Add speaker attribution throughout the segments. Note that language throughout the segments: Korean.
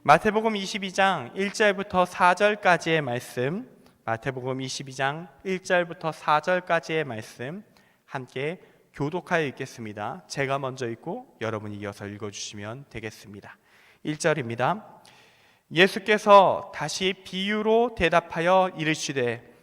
Speaker 1: 마태복음 22장 1절부터 4절까지의 말씀, 마태복음 22장 1절부터 4절까지의 말씀 함께 교독하여 읽겠습니다. 제가 먼저 읽고 여러분이 이어서 읽어주시면 되겠습니다. 1절입니다. 예수께서 다시 비유로 대답하여 이르시되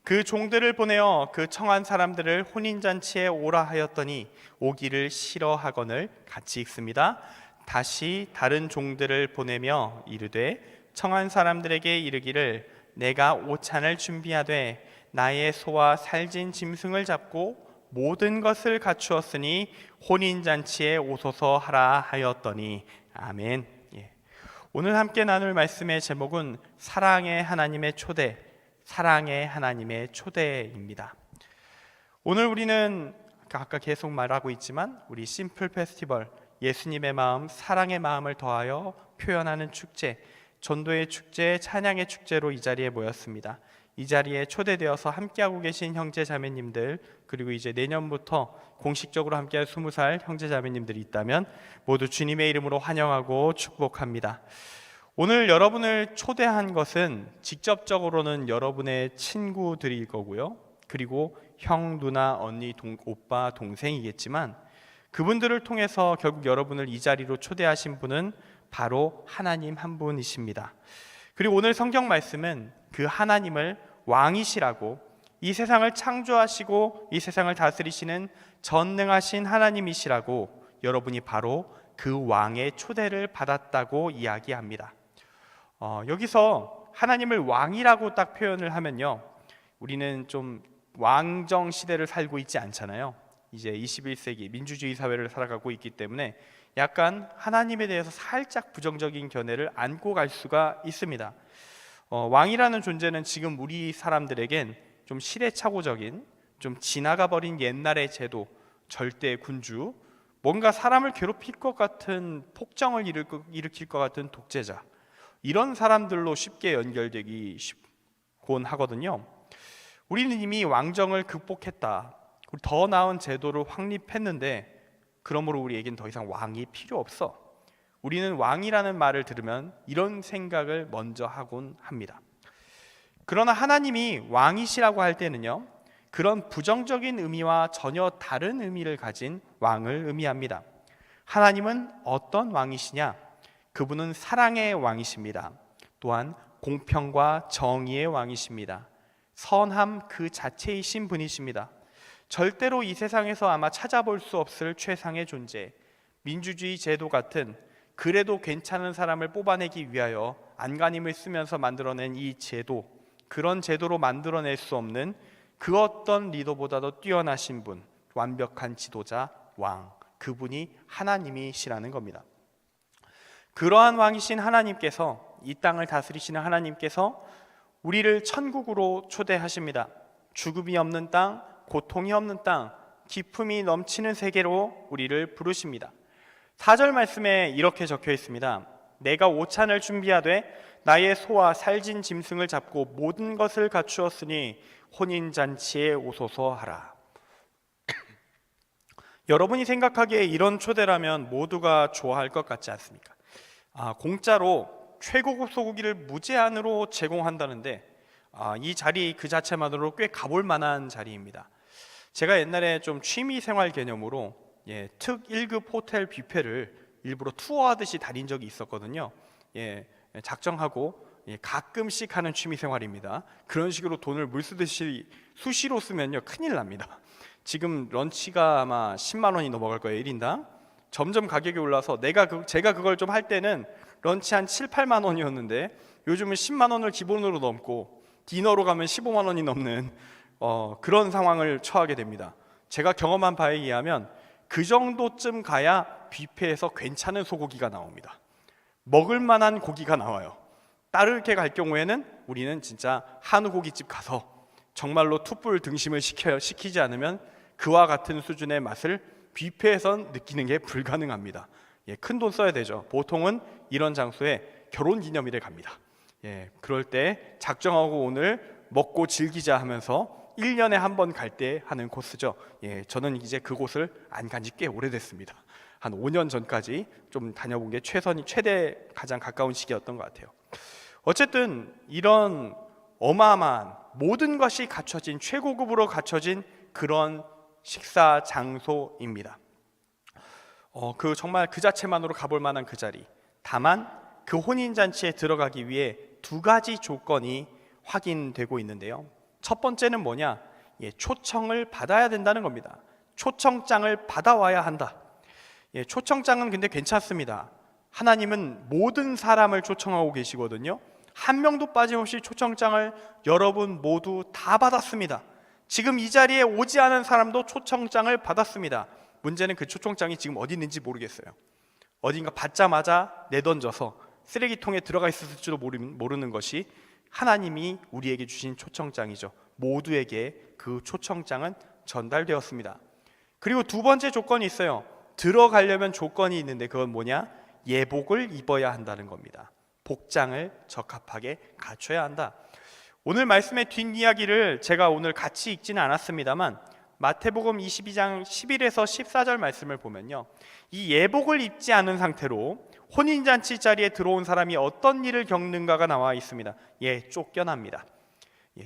Speaker 1: 그 종들을 보내어 그 청한 사람들을 혼인잔치에 오라 하였더니 오기를 싫어하거늘. 같이 읽습니다. 다시 다른 종들을 보내며 이르되 청한 사람들에게 이르기를 내가 오찬을 준비하되 나의 소와 살진 짐승을 잡고 모든 것을 갖추었으니 혼인잔치에 오소서 하라 하였더니. 아멘. 오늘 함께 나눌 말씀의 제목은 사랑의 하나님의 초대, 사랑의 하나님의 초대입니다. 오늘 우리는 아까 계속 말하고 있지만 우리 심플 페스티벌, 예수님의 마음, 사랑의 마음을 더하여 표현하는 축제, 전도의 축제, 찬양의 축제로 이 자리에 모였습니다. 이 자리에 초대되어서 함께하고 계신 형제 자매님들, 그리고 이제 내년부터 공식적으로 함께할 20살 형제 자매님들이 있다면 모두 주님의 이름으로 환영하고 축복합니다. 오늘 여러분을 초대한 것은 직접적으로는 여러분의 친구들일 거고요, 그리고 형, 누나, 언니, 오빠, 동생이겠지만 그분들을 통해서 결국 여러분을 이 자리로 초대하신 분은 바로 하나님 한 분이십니다. 그리고 오늘 성경 말씀은 그 하나님을 왕이시라고, 이 세상을 창조하시고 이 세상을 다스리시는 전능하신 하나님이시라고, 여러분이 바로 그 왕의 초대를 받았다고 이야기합니다. 여기서 하나님을 왕이라고 딱 표현을 하면요, 우리는 좀 왕정 시대를 살고 있지 않잖아요. 이제 21세기 민주주의 사회를 살아가고 있기 때문에 약간 하나님에 대해서 살짝 부정적인 견해를 안고 갈 수가 있습니다. 왕이라는 존재는 지금 우리 사람들에겐 좀 시대착오적인, 좀 지나가버린 옛날의 제도, 절대 군주, 뭔가 사람을 괴롭힐 것 같은, 폭정을 일으킬 것 같은 독재자, 이런 사람들로 쉽게 연결되기 쉽곤 하거든요. 우리는 이미 왕정을 극복했다, 더 나은 제도를 확립했는데 그러므로 우리에겐 더 이상 왕이 필요 없어. 우리는 왕이라는 말을 들으면 이런 생각을 먼저 하곤 합니다. 그러나 하나님이 왕이시라고 할 때는요, 그런 부정적인 의미와 전혀 다른 의미를 가진 왕을 의미합니다. 하나님은 어떤 왕이시냐? 그분은 사랑의 왕이십니다. 또한 공평과 정의의 왕이십니다. 선함 그 자체이신 분이십니다. 절대로 이 세상에서 아마 찾아볼 수 없을 최상의 존재, 민주주의 제도 같은, 그래도 괜찮은 사람을 뽑아내기 위하여 안간힘을 쓰면서 만들어낸 이 제도, 그런 제도로 만들어낼 수 없는 그 어떤 리더보다도 뛰어나신 분, 완벽한 지도자, 왕, 그분이 하나님이시라는 겁니다. 그러한 왕이신 하나님께서, 이 땅을 다스리시는 하나님께서 우리를 천국으로 초대하십니다. 죽음이 없는 땅, 고통이 없는 땅, 기쁨이 넘치는 세계로 우리를 부르십니다. 4절 말씀에 이렇게 적혀 있습니다. 내가 오찬을 준비하되 나의 소와 살진 짐승을 잡고 모든 것을 갖추었으니 혼인잔치에 오소서 하라. 여러분이 생각하기에 이런 초대라면 모두가 좋아할 것 같지 않습니까? 공짜로 최고급 소고기를 무제한으로 제공한다는데 이 자리 그 자체만으로 꽤 가볼 만한 자리입니다. 제가 옛날에 좀 취미 생활 개념으로 특 1급 호텔 뷔페를 일부러 투어하듯이 다닌 적이 있었거든요. 작정하고 가끔씩 하는 취미 생활입니다. 그런 식으로 돈을 물 쓰듯이 수시로 쓰면요 큰일 납니다. 지금 런치가 아마 10만 원이 넘어갈 거예요, 1인당. 점점 가격이 올라서 제가 그걸 좀 할 때는 런치 한 7, 8만 원이었는데 요즘은 10만 원을 기본으로 넘고 디너로 가면 15만 원이 넘는 그런 상황을 처하게 됩니다. 제가 경험한 바에 의하면 그 정도쯤 가야 뷔페에서 괜찮은 소고기가 나옵니다. 먹을 만한 고기가 나와요. 따르게 갈 경우에는 우리는 진짜 한우 고깃집 가서 정말로 툭불 등심을 시키지 않으면 그와 같은 수준의 맛을 뷔페에선 느끼는 게 불가능합니다. 큰 돈 써야 되죠. 보통은 이런 장소에 결혼 기념일에 갑니다. 그럴 때 작정하고 오늘 먹고 즐기자 하면서 1년에 한 번 갈 때 하는 코스죠. 저는 이제 그곳을 안 간 지 꽤 오래됐습니다. 한 5년 전까지 좀 다녀본 게 최대 가장 가까운 시기였던 것 같아요. 어쨌든 이런 어마어마한 모든 것이 갖춰진, 최고급으로 갖춰진 그런 식사 장소입니다. 정말 그 자체만으로 가볼 만한 그 자리. 다만 그 혼인잔치에 들어가기 위해 두 가지 조건이 확인되고 있는데요. 첫 번째는 뭐냐? 초청을 받아야 된다는 겁니다. 초청장을 받아와야 한다. 초청장은 근데 괜찮습니다. 하나님은 모든 사람을 초청하고 계시거든요. 한 명도 빠짐없이 초청장을 여러분 모두 다 받았습니다. 지금 이 자리에 오지 않은 사람도 초청장을 받았습니다. 문제는 그 초청장이 지금 어디 있는지 모르겠어요. 어딘가 받자마자 내던져서 쓰레기통에 들어가 있었을지도 모르는 것이 하나님이 우리에게 주신 초청장이죠. 모두에게 그 초청장은 전달되었습니다. 그리고 두 번째 조건이 있어요. 들어가려면 조건이 있는데 그건 뭐냐? 예복을 입어야 한다는 겁니다. 복장을 적합하게 갖춰야 한다. 오늘 말씀의 뒷이야기를 제가 오늘 같이 읽지는 않았습니다만 마태복음 22장 11에서 14절 말씀을 보면요, 이 예복을 입지 않은 상태로 혼인잔치 자리에 들어온 사람이 어떤 일을 겪는가가 나와 있습니다. 쫓겨납니다.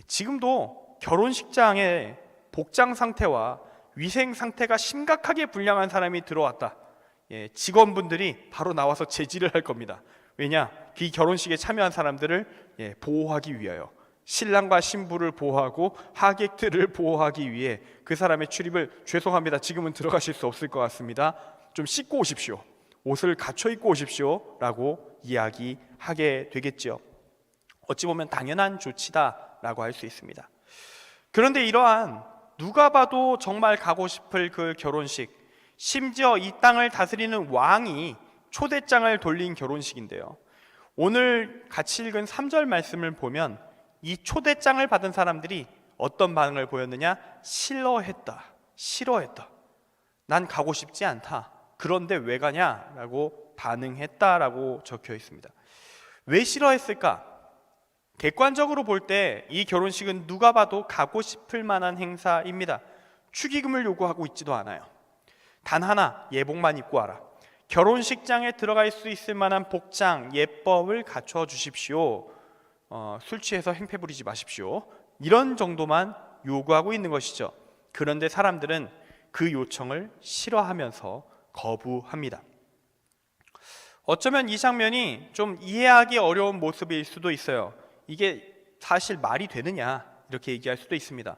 Speaker 1: 지금도 결혼식장에 복장 상태와 위생 상태가 심각하게 불량한 사람이 들어왔다. 직원분들이 바로 나와서 제지를 할 겁니다. 왜냐? 이 결혼식에 참여한 사람들을 보호하기 위하여, 신랑과 신부를 보호하고 하객들을 보호하기 위해 그 사람의 출입을 죄송합니다, 지금은 들어가실 수 없을 것 같습니다, 좀 씻고 오십시오, 옷을 갖춰 입고 오십시오 라고 이야기하게 되겠죠. 어찌 보면 당연한 조치다라고 할 수 있습니다. 그런데 이러한 누가 봐도 정말 가고 싶을 그 결혼식, 심지어 이 땅을 다스리는 왕이 초대장을 돌린 결혼식인데요, 오늘 같이 읽은 3절 말씀을 보면 이 초대장을 받은 사람들이 어떤 반응을 보였느냐? 싫어했다. 난 가고 싶지 않다. 그런데 왜 가냐? 라고 반응했다라고 적혀 있습니다. 왜 싫어했을까? 객관적으로 볼 때 이 결혼식은 누가 봐도 가고 싶을 만한 행사입니다. 축의금을 요구하고 있지도 않아요. 단 하나, 예복만 입고 와라. 결혼식장에 들어갈 수 있을 만한 복장, 예법을 갖춰 주십시오. 술 취해서 행패 부리지 마십시오. 이런 정도만 요구하고 있는 것이죠. 그런데 사람들은 그 요청을 싫어하면서 거부합니다. 어쩌면 이 장면이 좀 이해하기 어려운 모습일 수도 있어요. 이게 사실 말이 되느냐 이렇게 얘기할 수도 있습니다.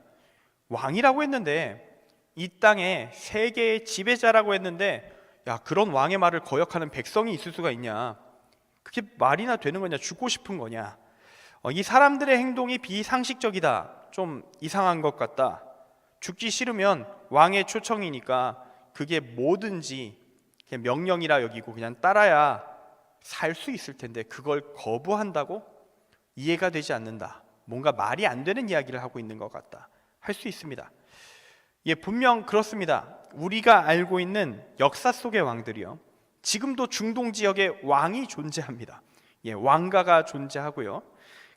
Speaker 1: 왕이라고 했는데, 이 땅의 세계의 지배자라고 했는데, 야, 그런 왕의 말을 거역하는 백성이 있을 수가 있냐? 그게 말이나 되는 거냐? 죽고 싶은 거냐? 이 사람들의 행동이 비상식적이다, 좀 이상한 것 같다. 죽기 싫으면 왕의 초청이니까 그게 뭐든지 그냥 명령이라 여기고 그냥 따라야 살 수 있을 텐데 그걸 거부한다고? 이해가 되지 않는다. 뭔가 말이 안 되는 이야기를 하고 있는 것 같다 할 수 있습니다. 분명 그렇습니다. 우리가 알고 있는 역사 속의 왕들이요, 지금도 중동 지역에 왕이 존재합니다. 왕가가 존재하고요,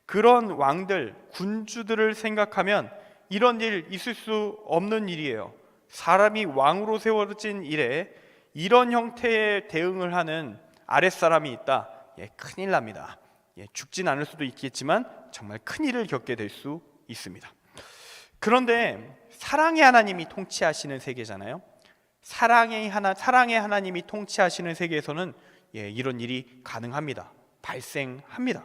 Speaker 1: 그런 왕들, 군주들을 생각하면 이런 일 있을 수 없는 일이에요. 사람이 왕으로 세워진 일에 이런 형태의 대응을 하는 아랫사람이 있다. 큰일 납니다. 죽진 않을 수도 있겠지만 정말 큰일을 겪게 될 수 있습니다. 그런데 사랑의 하나님이 통치하시는 세계잖아요. 사랑의 하나님이 통치하시는 세계에서는 이런 일이 가능합니다. 발생합니다.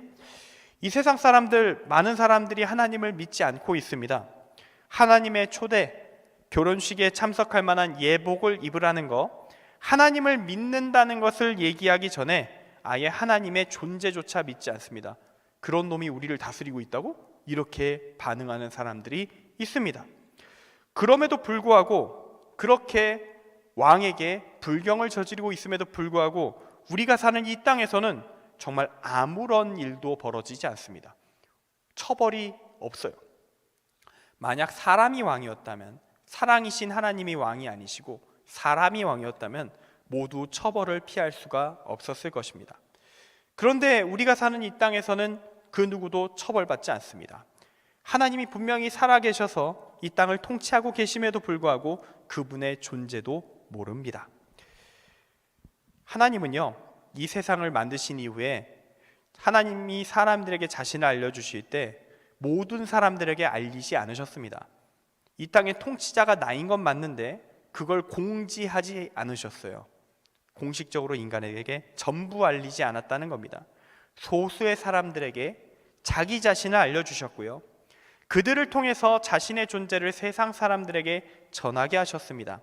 Speaker 1: 이 세상 사람들, 많은 사람들이 하나님을 믿지 않고 있습니다. 하나님의 초대, 결혼식에 참석할 만한 예복을 입으라는 거, 하나님을 믿는다는 것을 얘기하기 전에 아예 하나님의 존재조차 믿지 않습니다. 그런 놈이 우리를 다스리고 있다고? 이렇게 반응하는 사람들이 있습니다. 그럼에도 불구하고, 그렇게 왕에게 불경을 저지르고 있음에도 불구하고 우리가 사는 이 땅에서는 정말 아무런 일도 벌어지지 않습니다. 처벌이 없어요. 만약 사람이 왕이었다면, 사랑이신 하나님이 왕이 아니시고 사람이 왕이었다면 모두 처벌을 피할 수가 없었을 것입니다. 그런데 우리가 사는 이 땅에서는 그 누구도 처벌받지 않습니다. 하나님이 분명히 살아계셔서 이 땅을 통치하고 계심에도 불구하고 그분의 존재도 모릅니다. 하나님은요, 이 세상을 만드신 이후에 하나님이 사람들에게 자신을 알려주실 때 모든 사람들에게 알리지 않으셨습니다. 이 땅의 통치자가 나인 건 맞는데 그걸 공지하지 않으셨어요. 공식적으로 인간에게 전부 알리지 않았다는 겁니다. 소수의 사람들에게 자기 자신을 알려주셨고요, 그들을 통해서 자신의 존재를 세상 사람들에게 전하게 하셨습니다.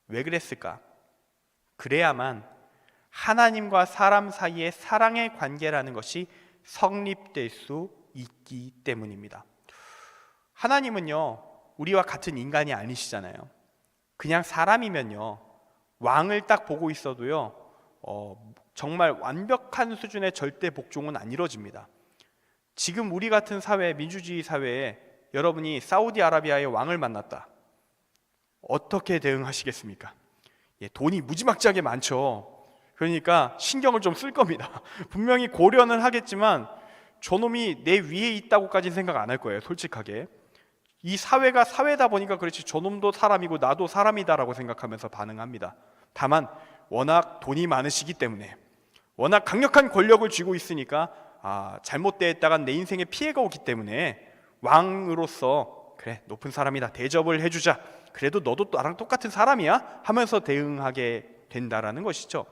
Speaker 1: 왜 그랬을까? 그래야만 하나님과 사람 사이의 사랑의 관계라는 것이 성립될 수 있기 때문입니다. 하나님은요, 우리와 같은 인간이 아니시잖아요. 그냥 사람이면요, 왕을 딱 보고 있어도요, 정말 완벽한 수준의 절대 복종은 안 이루어집니다. 지금 우리 같은 사회, 민주주의 사회에 여러분이 사우디아라비아의 왕을 만났다. 어떻게 대응하시겠습니까? 돈이 무지막지하게 많죠. 그러니까 신경을 좀 쓸 겁니다. 분명히 고려는 하겠지만 저놈이 내 위에 있다고까지는 생각 안 할 거예요, 솔직하게. 이 사회가 사회다 보니까 그렇지 저놈도 사람이고 나도 사람이다라고 생각하면서 반응합니다. 다만 워낙 돈이 많으시기 때문에, 워낙 강력한 권력을 쥐고 있으니까 잘못됐다간 내 인생에 피해가 오기 때문에 왕으로서 그래, 높은 사람이다, 대접을 해주자, 그래도 너도 나랑 똑같은 사람이야 하면서 대응하게 된다라는 것이죠.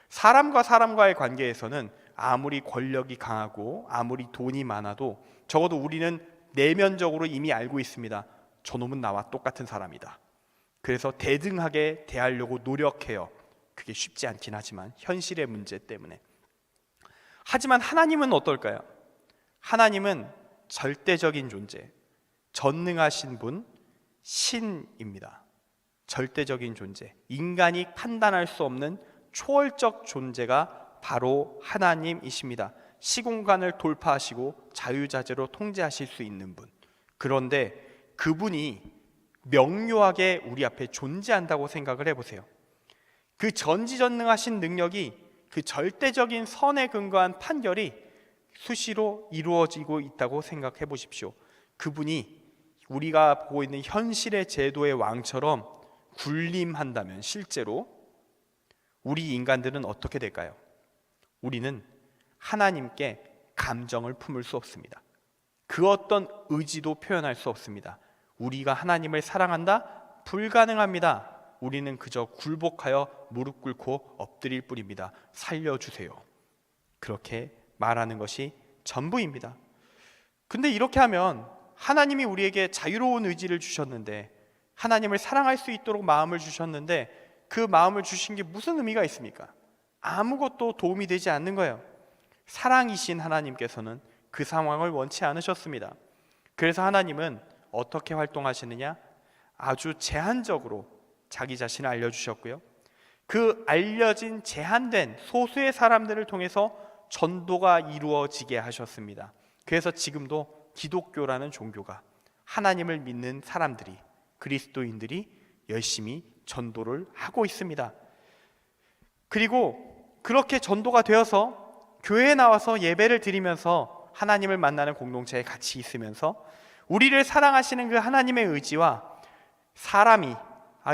Speaker 1: 사람과 사람과의 관계에서는 아무리 권력이 강하고 아무리 돈이 많아도 적어도 우리는 내면적으로 이미 알고 있습니다. 저놈은 나와 똑같은 사람이다. 그래서 대등하게 대하려고 노력해요. 그게 쉽지 않긴 하지만 현실의 문제 때문에. 하지만 하나님은 어떨까요? 하나님은 절대적인 존재, 전능하신 분, 신입니다. 절대적인 존재, 인간이 판단할 수 없는 초월적 존재가 바로 하나님이십니다. 시공간을 돌파하시고 자유자재로 통제하실 수 있는 분. 그런데 그분이 명료하게 우리 앞에 존재한다고 생각을 해보세요. 그 전지전능하신 능력이, 그 절대적인 선에 근거한 판결이 수시로 이루어지고 있다고 생각해 보십시오. 그분이 우리가 보고 있는 현실의 제도의 왕처럼 군림한다면 실제로 우리 인간들은 어떻게 될까요? 우리는 하나님께 감정을 품을 수 없습니다. 그 어떤 의지도 표현할 수 없습니다. 우리가 하나님을 사랑한다? 불가능합니다. 우리는 그저 굴복하여 무릎 꿇고 엎드릴 뿐입니다. 살려주세요. 그렇게 말하는 것이 전부입니다. 근데 이렇게 하면 하나님이 우리에게 자유로운 의지를 주셨는데, 하나님을 사랑할 수 있도록 마음을 주셨는데, 그 마음을 주신 게 무슨 의미가 있습니까? 아무것도 도움이 되지 않는 거예요. 사랑이신 하나님께서는 그 상황을 원치 않으셨습니다. 그래서 하나님은 어떻게 활동하시느냐? 아주 제한적으로 자기 자신을 알려주셨고요, 그 알려진 제한된 소수의 사람들을 통해서 전도가 이루어지게 하셨습니다. 그래서 지금도 기독교라는 종교가, 하나님을 믿는 사람들이, 그리스도인들이 열심히 전도를 하고 있습니다. 그리고 그렇게 전도가 되어서 교회에 나와서 예배를 드리면서 하나님을 만나는 공동체에 같이 있으면서 우리를 사랑하시는 그 하나님의 의지와 사람이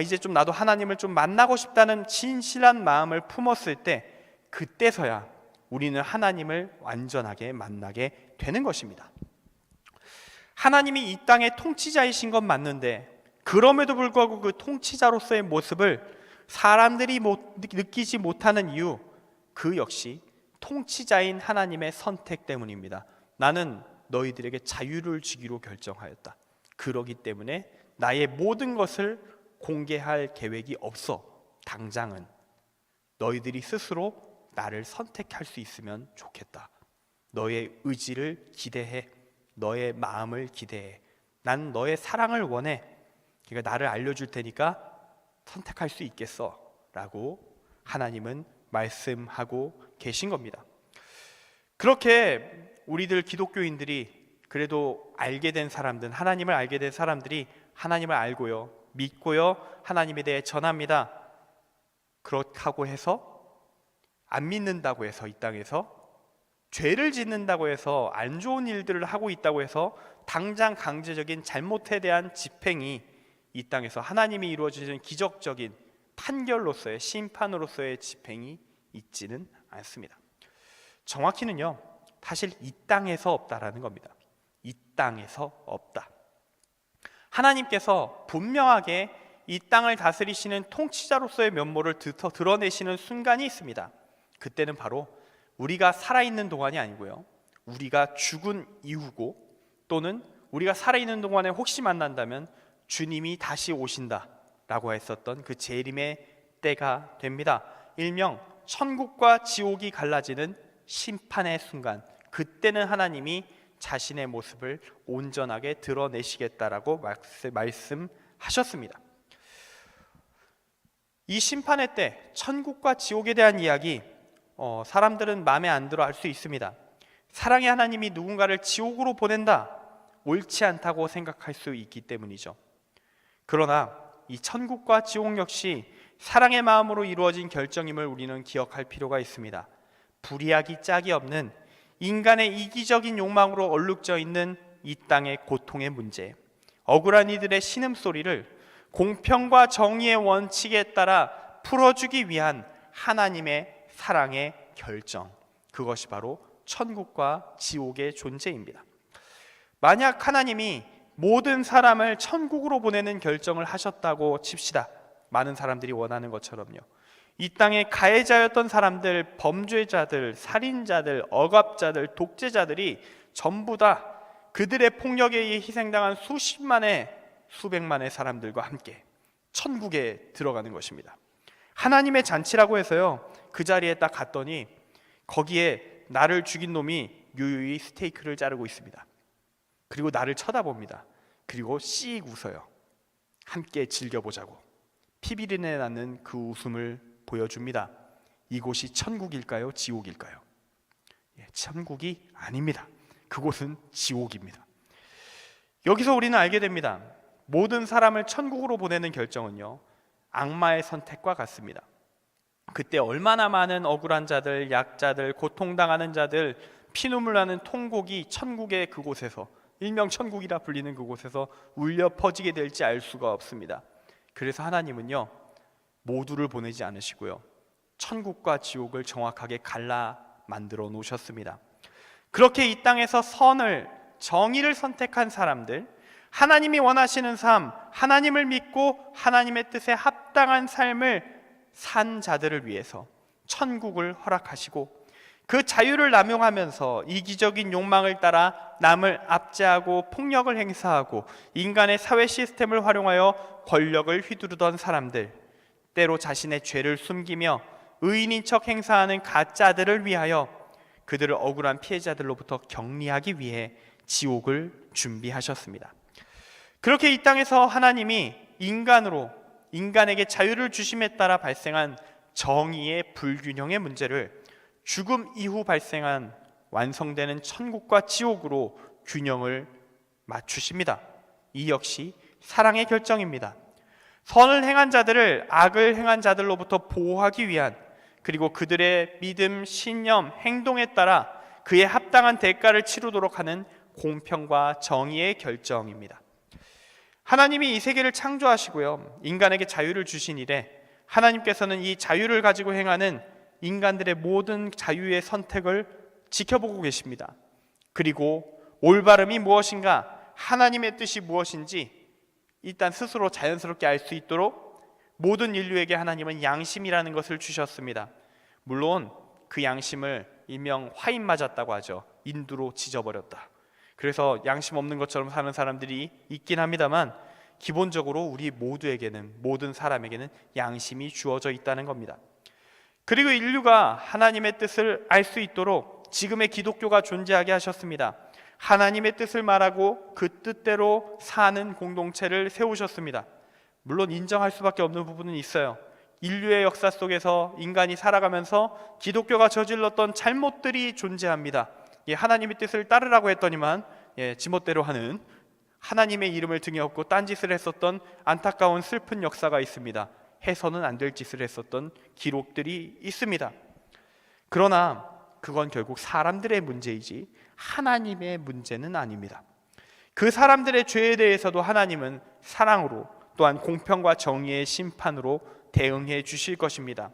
Speaker 1: 이제 좀 나도 하나님을 좀 만나고 싶다는 진실한 마음을 품었을 때, 그때서야 우리는 하나님을 완전하게 만나게 되는 것입니다. 하나님이 이 땅의 통치자이신 건 맞는데, 그럼에도 불구하고 그 통치자로서의 모습을 사람들이 느끼지 못하는 이유, 그 역시 통치자인 하나님의 선택 때문입니다. 나는 너희들에게 자유를 주기로 결정하였다. 그러기 때문에 나의 모든 것을 공개할 계획이 없어. 당장은 너희들이 스스로 나를 선택할 수 있으면 좋겠다. 너의 의지를 기대해. 너의 마음을 기대해. 난 너의 사랑을 원해. 그러니까 나를 알려줄 테니까 선택할 수 있겠어 라고 하나님은 말씀하고 계신 겁니다. 그렇게 우리들 기독교인들이, 그래도 알게 된 사람들, 하나님을 알게 된 사람들이 하나님을 알고요, 믿고요, 하나님에 대해 전합니다. 그렇다고 해서 안 믿는다고 해서, 이 땅에서 죄를 짓는다고 해서, 안 좋은 일들을 하고 있다고 해서 당장 강제적인 잘못에 대한 집행이 이 땅에서 하나님이 이루어지는 기적적인 판결로서의 심판으로서의 집행이 있지는 않습니다. 정확히는요, 사실 이 땅에서 없다라는 겁니다. 이 땅에서 없다. 하나님께서 분명하게 이 땅을 다스리시는 통치자로서의 면모를 드러내시는 순간이 있습니다. 그때는 바로 우리가 살아있는 동안이 아니고요, 우리가 죽은 이후고, 또는 우리가 살아있는 동안에 혹시 만난다면 주님이 다시 오신다라고 했었던 그 재림의 때가 됩니다. 일명 천국과 지옥이 갈라지는 심판의 순간, 그때는 하나님이 자신의 모습을 온전하게 드러내시겠다라고 말씀하셨습니다. 이 심판의 때, 천국과 지옥에 대한 이야기, 사람들은 마음에 안 들어 할 수 있습니다. 사랑의 하나님이 누군가를 지옥으로 보낸다, 옳지 않다고 생각할 수 있기 때문이죠. 그러나 이 천국과 지옥 역시 사랑의 마음으로 이루어진 결정임을 우리는 기억할 필요가 있습니다. 불의하기 짝이 없는 인간의 이기적인 욕망으로 얼룩져 있는 이 땅의 고통의 문제, 억울한 이들의 신음소리를 공평과 정의의 원칙에 따라 풀어주기 위한 하나님의 사랑의 결정, 그것이 바로 천국과 지옥의 존재입니다. 만약 하나님이 모든 사람을 천국으로 보내는 결정을 하셨다고 칩시다. 많은 사람들이 원하는 것처럼요. 이 땅에 가해자였던 사람들, 범죄자들, 살인자들, 억압자들, 독재자들이 전부 다 그들의 폭력에 의해 희생당한 수십만의, 수백만의 사람들과 함께 천국에 들어가는 것입니다. 하나님의 잔치라고 해서요, 그 자리에 딱 갔더니 거기에 나를 죽인 놈이 유유히 스테이크를 자르고 있습니다. 그리고 나를 쳐다봅니다. 그리고 씩 웃어요. 함께 즐겨보자고 피비린내 나는 그 웃음을 보여줍니다. 이곳이 천국일까요? 지옥일까요? 천국이 아닙니다. 그곳은 지옥입니다. 여기서 우리는 알게 됩니다. 모든 사람을 천국으로 보내는 결정은요, 악마의 선택과 같습니다. 그때 얼마나 많은 억울한 자들, 약자들, 고통당하는 자들, 피눈물 나는 통곡이 천국의 그곳에서, 일명 천국이라 불리는 그곳에서 울려 퍼지게 될지 알 수가 없습니다. 그래서 하나님은요, 모두를 보내지 않으시고요, 천국과 지옥을 정확하게 갈라 만들어 놓으셨습니다. 그렇게 이 땅에서 선을, 정의를 선택한 사람들, 하나님이 원하시는 삶, 하나님을 믿고 하나님의 뜻에 합당한 삶을 산 자들을 위해서 천국을 허락하시고, 그 자유를 남용하면서 이기적인 욕망을 따라 남을 압제하고 폭력을 행사하고 인간의 사회 시스템을 활용하여 권력을 휘두르던 사람들, 때로 자신의 죄를 숨기며 의인인 척 행사하는 가짜들을 위하여 그들을 억울한 피해자들로부터 격리하기 위해 지옥을 준비하셨습니다. 그렇게 이 땅에서 하나님이 인간에게 자유를 주심에 따라 발생한 정의의 불균형의 문제를 죽음 이후 발생한 완성되는 천국과 지옥으로 균형을 맞추십니다. 이 역시 사랑의 결정입니다. 선을 행한 자들을 악을 행한 자들로부터 보호하기 위한, 그리고 그들의 믿음, 신념, 행동에 따라 그에 합당한 대가를 치르도록 하는 공평과 정의의 결정입니다. 하나님이 이 세계를 창조하시고요, 인간에게 자유를 주신 이래 하나님께서는 이 자유를 가지고 행하는 인간들의 모든 자유의 선택을 지켜보고 계십니다. 그리고 올바름이 무엇인가, 하나님의 뜻이 무엇인지 일단 스스로 자연스럽게 알 수 있도록 모든 인류에게 하나님은 양심이라는 것을 주셨습니다. 물론 그 양심을 일명 화인 맞았다고 하죠. 인두로 지져버렸다. 그래서 양심 없는 것처럼 사는 사람들이 있긴 합니다만, 기본적으로 우리 모두에게는, 모든 사람에게는 양심이 주어져 있다는 겁니다. 그리고 인류가 하나님의 뜻을 알 수 있도록 지금의 기독교가 존재하게 하셨습니다. 하나님의 뜻을 말하고 그 뜻대로 사는 공동체를 세우셨습니다. 물론 인정할 수밖에 없는 부분은 있어요. 인류의 역사 속에서 인간이 살아가면서 기독교가 저질렀던 잘못들이 존재합니다. 하나님의 뜻을 따르라고 했더니만 지멋대로 하는, 하나님의 이름을 등에 업고 딴짓을 했었던 안타까운 슬픈 역사가 있습니다. 해서는 안 될 짓을 했었던 기록들이 있습니다. 그러나 그건 결국 사람들의 문제이지 하나님의 문제는 아닙니다. 그 사람들의 죄에 대해서도 하나님은 사랑으로 또한 공평과 정의의 심판으로 대응해 주실 것입니다.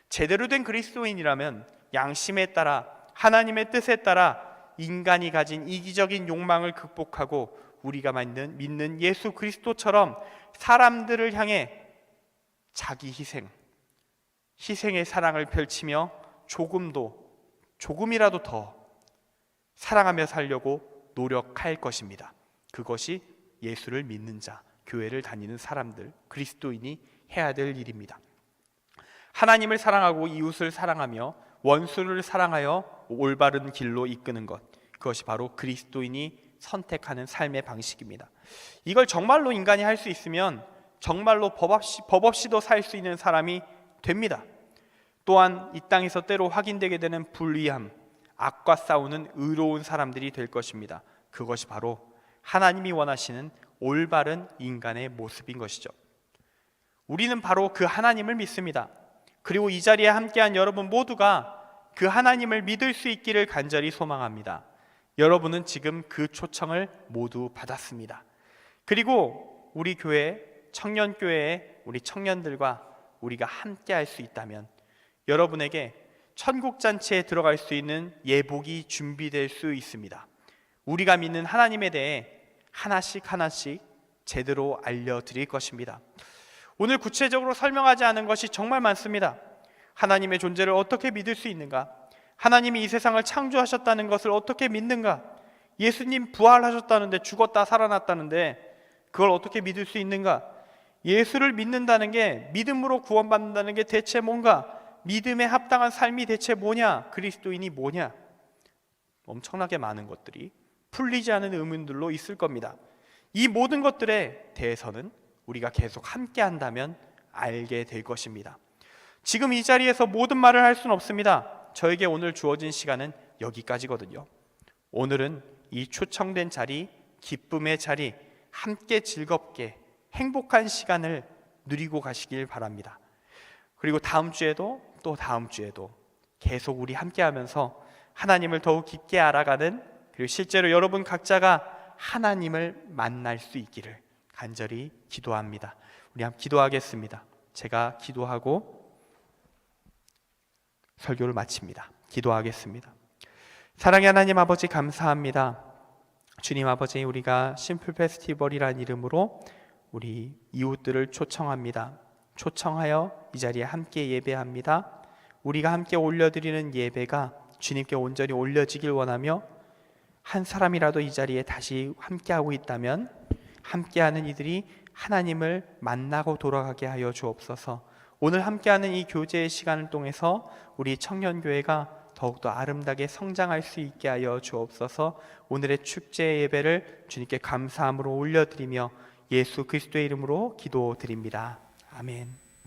Speaker 1: 제대로 된 그리스도인이라면 양심에 따라 하나님의 뜻에 따라 인간이 가진 이기적인 욕망을 극복하고 우리가 믿는 예수 그리스도처럼 사람들을 향해 자기 희생의 사랑을 펼치며 조금이라도 더 사랑하며 살려고 노력할 것입니다. 그것이 예수를 믿는 자, 교회를 다니는 사람들, 그리스도인이 해야 될 일입니다. 하나님을 사랑하고 이웃을 사랑하며 원수를 사랑하여 올바른 길로 이끄는 것, 그것이 바로 그리스도인이 선택하는 삶의 방식입니다. 이걸 정말로 인간이 할 수 있으면 정말로 법 없이도 살 수 있는 사람이 됩니다. 또한 이 땅에서 때로 확인되게 되는 불의함, 악과 싸우는 의로운 사람들이 될 것입니다. 그것이 바로 하나님이 원하시는 올바른 인간의 모습인 것이죠. 우리는 바로 그 하나님을 믿습니다. 그리고 이 자리에 함께한 여러분 모두가 그 하나님을 믿을 수 있기를 간절히 소망합니다. 여러분은 지금 그 초청을 모두 받았습니다. 그리고 우리 교회, 청년교회에 우리 청년들과 우리가 함께할 수 있다면 여러분에게 천국잔치에 들어갈 수 있는 예복이 준비될 수 있습니다. 우리가 믿는 하나님에 대해 하나씩 제대로 알려드릴 것입니다. 오늘 구체적으로 설명하지 않은 것이 정말 많습니다. 하나님의 존재를 어떻게 믿을 수 있는가? 하나님이 이 세상을 창조하셨다는 것을 어떻게 믿는가? 예수님 부활하셨다는데, 죽었다 살아났다는데 그걸 어떻게 믿을 수 있는가? 예수를 믿는다는 게, 믿음으로 구원받는다는 게 대체 뭔가? 믿음에 합당한 삶이 대체 뭐냐? 그리스도인이 뭐냐? 엄청나게 많은 것들이 풀리지 않은 의문들로 있을 겁니다. 이 모든 것들에 대해서는 우리가 계속 함께 한다면 알게 될 것입니다. 지금 이 자리에서 모든 말을 할 수는 없습니다. 저에게 오늘 주어진 시간은 여기까지거든요. 오늘은 이 초청된 자리, 기쁨의 자리, 함께 즐겁게 행복한 시간을 누리고 가시길 바랍니다. 그리고 다음 주에도 또 다음 주에도 계속 우리 함께 하면서 하나님을 더욱 깊게 알아가는, 그리고 실제로 여러분 각자가 하나님을 만날 수 있기를 간절히 기도합니다. 우리 함께 기도하겠습니다. 제가 기도하고 설교를 마칩니다. 기도하겠습니다. 사랑의 하나님 아버지, 감사합니다. 주님 아버지, 우리가 심플 페스티벌이라는 이름으로 우리 이웃들을 초청합니다. 초청하여 이 자리에 함께 예배합니다. 우리가 함께 올려드리는 예배가 주님께 온전히 올려지길 원하며, 한 사람이라도 이 자리에 다시 함께하고 있다면 함께하는 이들이 하나님을 만나고 돌아가게 하여 주옵소서. 오늘 함께하는 이 교제의 시간을 통해서 우리 청년교회가 더욱더 아름답게 성장할 수 있게 하여 주옵소서. 오늘의 축제 예배를 주님께 감사함으로 올려드리며 예수 그리스도의 이름으로 기도드립니다. 아멘.